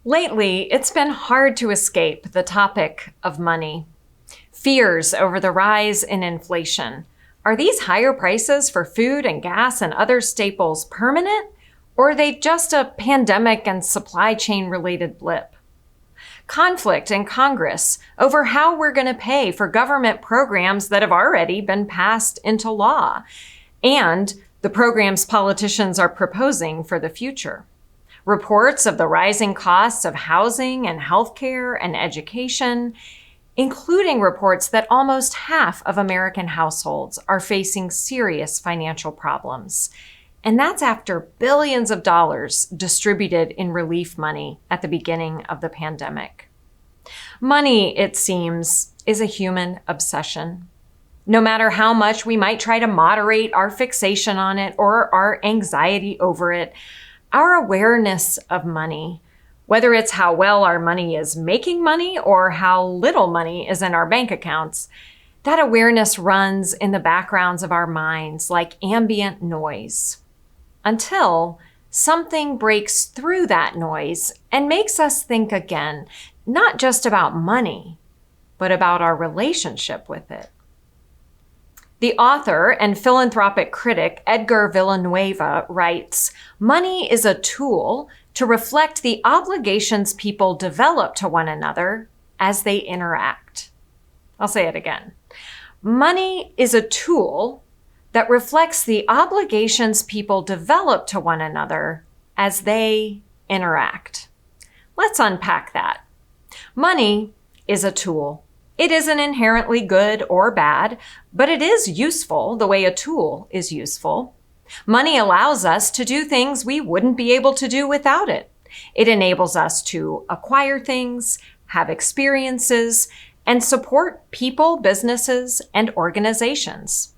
Lately, it's been hard to escape the topic of money. Fears over the rise in inflation. Are these higher prices for food and gas and other staples permanent, or are they just a pandemic and supply chain related blip? Conflict in Congress over how we're going to pay for government programs that have already been passed into law, and the programs politicians are proposing for the future. Reports of the rising costs of housing and healthcare and education, including reports that almost half of American households are facing serious financial problems. And that's after billions of dollars distributed in relief money at the beginning of the pandemic. Money, it seems, is a human obsession. No matter how much we might try to moderate our fixation on it or our anxiety over it, our awareness of money, whether it's how well our money is making money or how little money is in our bank accounts, that awareness runs in the backgrounds of our minds like ambient noise, until something breaks through that noise and makes us think again, not just about money, but about our relationship with it. The author and philanthropic critic Edgar Villanueva writes, "Money is a tool to reflect the obligations people develop to one another as they interact." I'll say it again. Money is a tool that reflects the obligations people develop to one another as they interact. Let's unpack that. Money is a tool. It isn't inherently good or bad, but it is useful the way a tool is useful. Money allows us to do things we wouldn't be able to do without it. It enables us to acquire things, have experiences, and support people, businesses, and organizations.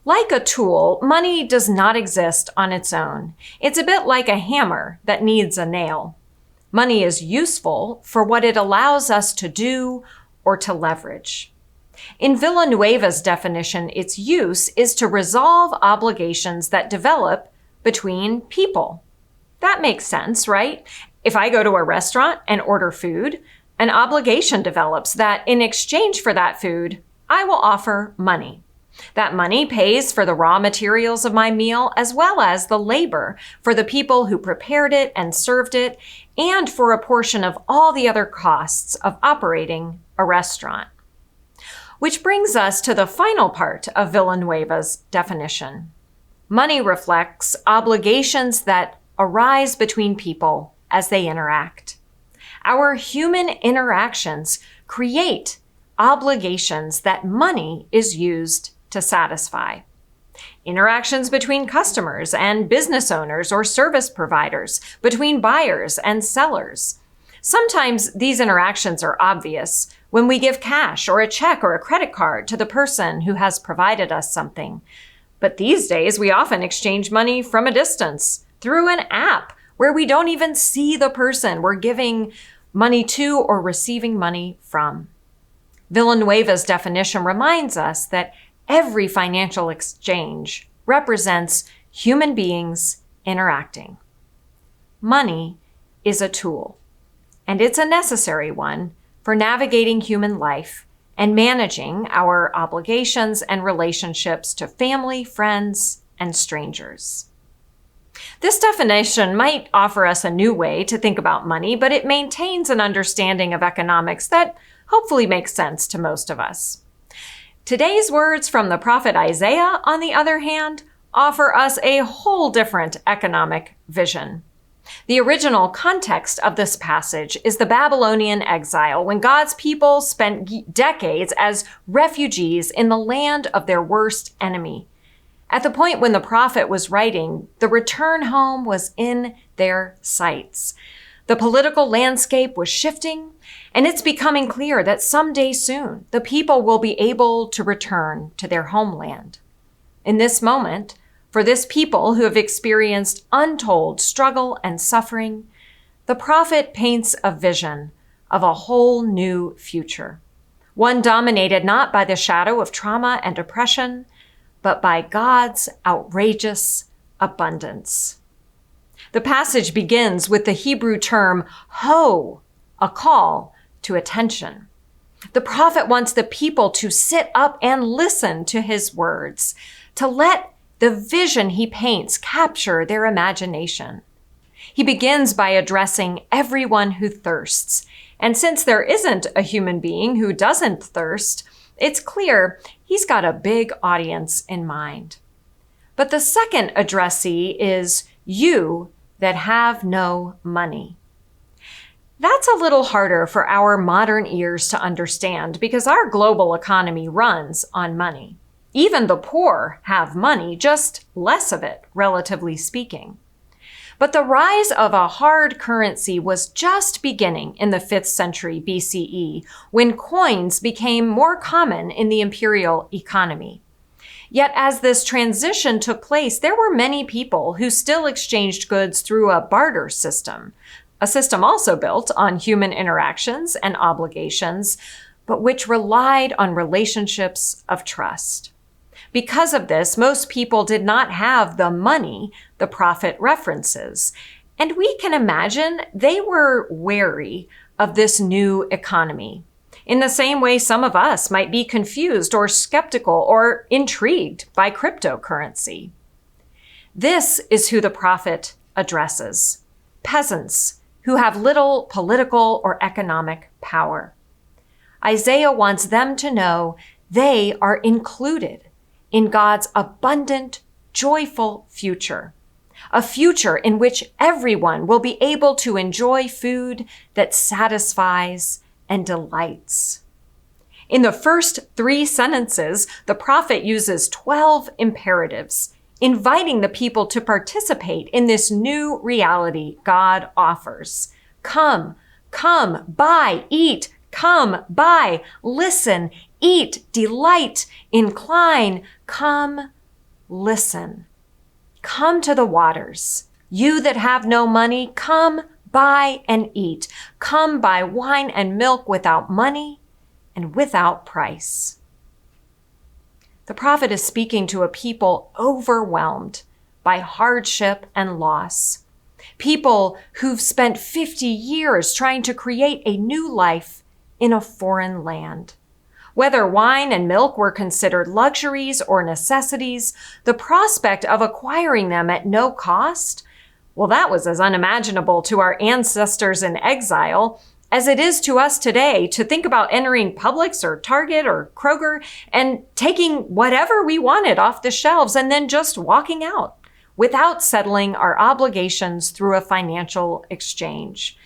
Like a tool, money does not exist on its own. It's a bit like a hammer that needs a nail. Money is useful for what it allows us to do or to leverage. In Villanueva's definition, its use is to resolve obligations that develop between people. That makes sense, right? If I go to a restaurant and order food, an obligation develops that in exchange for that food, I will offer money. That money pays for the raw materials of my meal as well as the labor for the people who prepared it and served it, and for a portion of all the other costs of operating a restaurant. Which brings us to the final part of Villanueva's definition. Money reflects obligations that arise between people as they interact. Our human interactions create obligations that money is used to satisfy. Interactions between customers and business owners or service providers, between buyers and sellers. Sometimes these interactions are obvious when we give cash or a check or a credit card to the person who has provided us something. But these days, we often exchange money from a distance through an app where we don't even see the person we're giving money to or receiving money from. Villanueva's definition reminds us that every financial exchange represents human beings interacting. Money is a tool, and it's a necessary one for navigating human life and managing our obligations and relationships to family, friends, and strangers. This definition might offer us a new way to think about money, but it maintains an understanding of economics that hopefully makes sense to most of us. Today's words from the prophet Isaiah, on the other hand, offer us a whole different economic vision. The original context of this passage is the Babylonian exile, when God's people spent decades as refugees in the land of their worst enemy. At the point when the prophet was writing, the return home was in their sights. The political landscape was shifting, and it's becoming clear that someday soon the people will be able to return to their homeland. In this moment, for this people who have experienced untold struggle and suffering, the prophet paints a vision of a whole new future, one dominated not by the shadow of trauma and oppression, but by God's outrageous abundance. The passage begins with the Hebrew term ho, a call to attention. The prophet wants the people to sit up and listen to his words, to let the vision he paints capture their imagination. He begins by addressing everyone who thirsts. And since there isn't a human being who doesn't thirst, it's clear he's got a big audience in mind. But the second addressee is you that have no money. That's a little harder for our modern ears to understand because our global economy runs on money. Even the poor have money, just less of it, relatively speaking. But the rise of a hard currency was just beginning in the 5th century BCE, when coins became more common in the imperial economy. Yet as this transition took place, there were many people who still exchanged goods through a barter system, a system also built on human interactions and obligations, but which relied on relationships of trust. Because of this, most people did not have the money the prophet references, and we can imagine they were wary of this new economy. In the same way some of us might be confused or skeptical or intrigued by cryptocurrency. This is who the prophet addresses: peasants who have little political or economic power. Isaiah wants them to know they are included in God's abundant, joyful future, a future in which everyone will be able to enjoy food that satisfies and delights. In the first 3 sentences, the prophet uses 12 imperatives, inviting the people to participate in this new reality God offers. Come, come, buy, eat, come, buy, listen, eat, delight, incline, come, listen. Come to the waters. You that have no money, come, buy and eat. Come buy wine and milk without money and without price. The prophet is speaking to a people overwhelmed by hardship and loss. People who've spent 50 years trying to create a new life in a foreign land. Whether wine and milk were considered luxuries or necessities, the prospect of acquiring them at no cost, well, that was as unimaginable to our ancestors in exile as it is to us today to think about entering Publix or Target or Kroger and taking whatever we wanted off the shelves and then just walking out without settling our obligations through a financial exchange.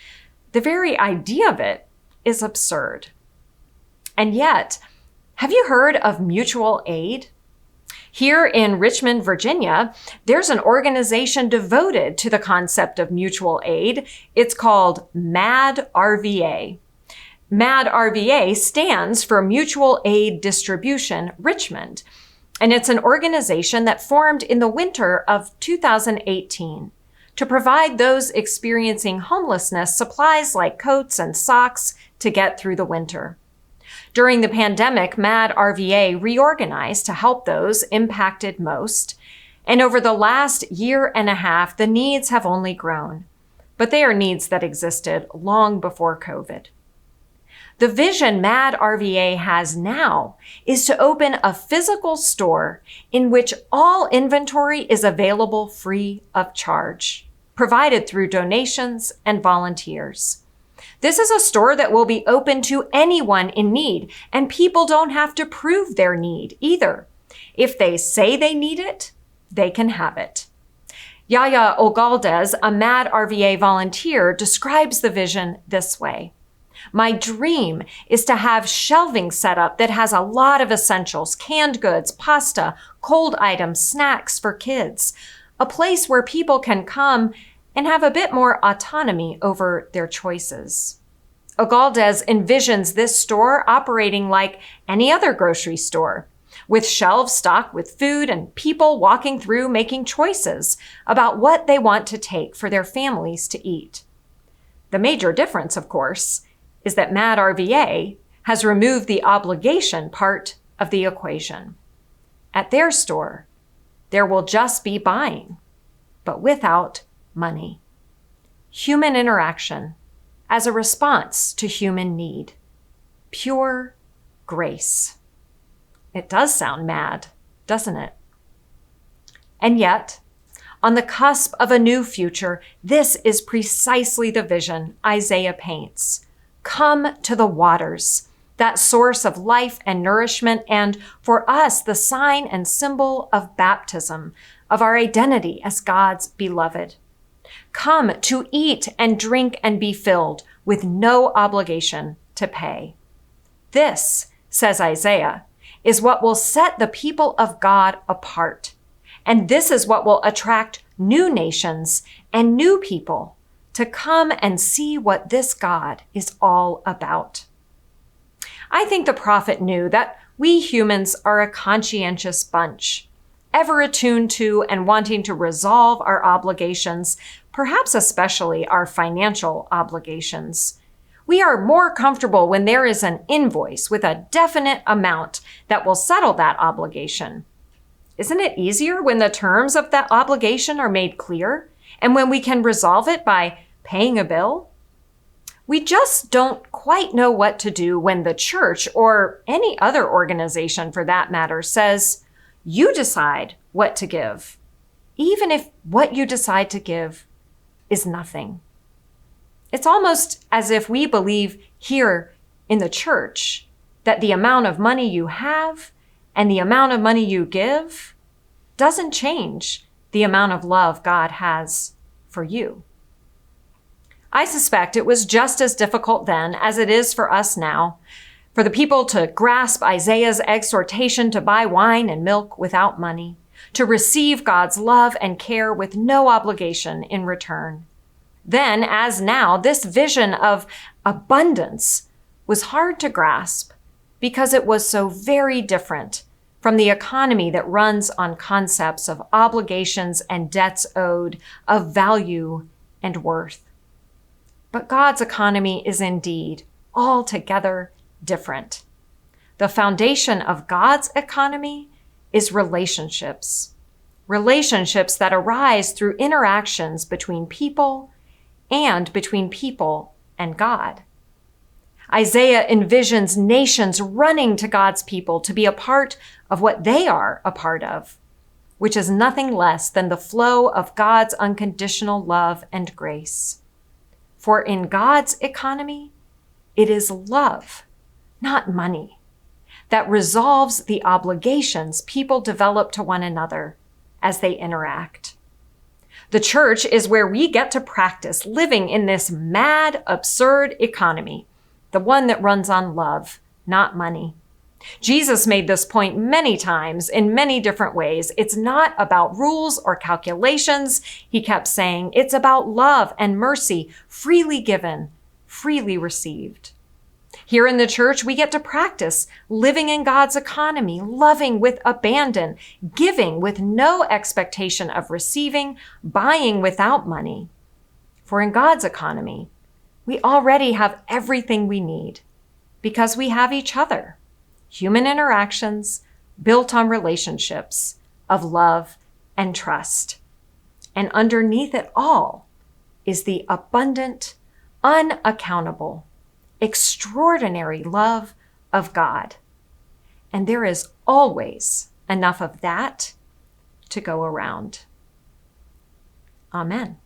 The very idea of it is absurd. And yet, have you heard of mutual aid? Here in Richmond, Virginia, there's an organization devoted to the concept of mutual aid. It's called MAD RVA. MAD RVA stands for Mutual Aid Distribution Richmond, and it's an organization that formed in the winter of 2018 to provide those experiencing homelessness supplies like coats and socks to get through the winter. During the pandemic, MAD RVA reorganized to help those impacted most. And over the last year and a half, the needs have only grown. But they are needs that existed long before COVID. The vision MAD RVA has now is to open a physical store in which all inventory is available free of charge, provided through donations and volunteers. This is a store that will be open to anyone in need, and people don't have to prove their need either. If they say they need it, they can have it. Yaya Ogaldez, a MAD RVA volunteer, describes the vision this way. My dream is to have shelving set up that has a lot of essentials, canned goods, pasta, cold items, snacks for kids, a place where people can come and have a bit more autonomy over their choices. Ogaldez envisions this store operating like any other grocery store, with shelves stocked with food and people walking through making choices about what they want to take for their families to eat. The major difference, of course, is that MAD RVA has removed the obligation part of the equation. At their store, there will just be buying, but without money. Human interaction as a response to human need. Pure grace. It does sound mad, doesn't it? And yet, on the cusp of a new future, this is precisely the vision Isaiah paints. Come to the waters, that source of life and nourishment, and for us, the sign and symbol of baptism, of our identity as God's beloved. Come to eat and drink and be filled with no obligation to pay. This, says Isaiah, is what will set the people of God apart. And this is what will attract new nations and new people to come and see what this God is all about. I think the prophet knew that we humans are a conscientious bunch, ever attuned to and wanting to resolve our obligations, perhaps especially our financial obligations. We are more comfortable when there is an invoice with a definite amount that will settle that obligation. Isn't it easier when the terms of that obligation are made clear and when we can resolve it by paying a bill? We just don't quite know what to do when the church, or any other organization for that matter, says, you decide what to give, even if what you decide to give is nothing. It's almost as if we believe here in the church that the amount of money you have and the amount of money you give doesn't change the amount of love God has for you. I suspect it was just as difficult then as it is for us now, for the people to grasp Isaiah's exhortation to buy wine and milk without money, to receive God's love and care with no obligation in return. Then, as now, this vision of abundance was hard to grasp because it was so very different from the economy that runs on concepts of obligations and debts owed, of value and worth. But God's economy is indeed altogether different. The foundation of God's economy is relationships. Relationships that arise through interactions between people and between people and God. Isaiah envisions nations running to God's people to be a part of what they are a part of, which is nothing less than the flow of God's unconditional love and grace. For in God's economy, it is love, not money, that resolves the obligations people develop to one another as they interact. The church is where we get to practice living in this mad, absurd economy, the one that runs on love, not money. Jesus made this point many times in many different ways. It's not about rules or calculations, he kept saying. It's about love and mercy, freely given, freely received. Here in the church, we get to practice living in God's economy, loving with abandon, giving with no expectation of receiving, buying without money. For in God's economy, we already have everything we need because we have each other. Human interactions built on relationships of love and trust. And underneath it all is the abundant, unaccountable, extraordinary love of God. And there is always enough of that to go around. Amen.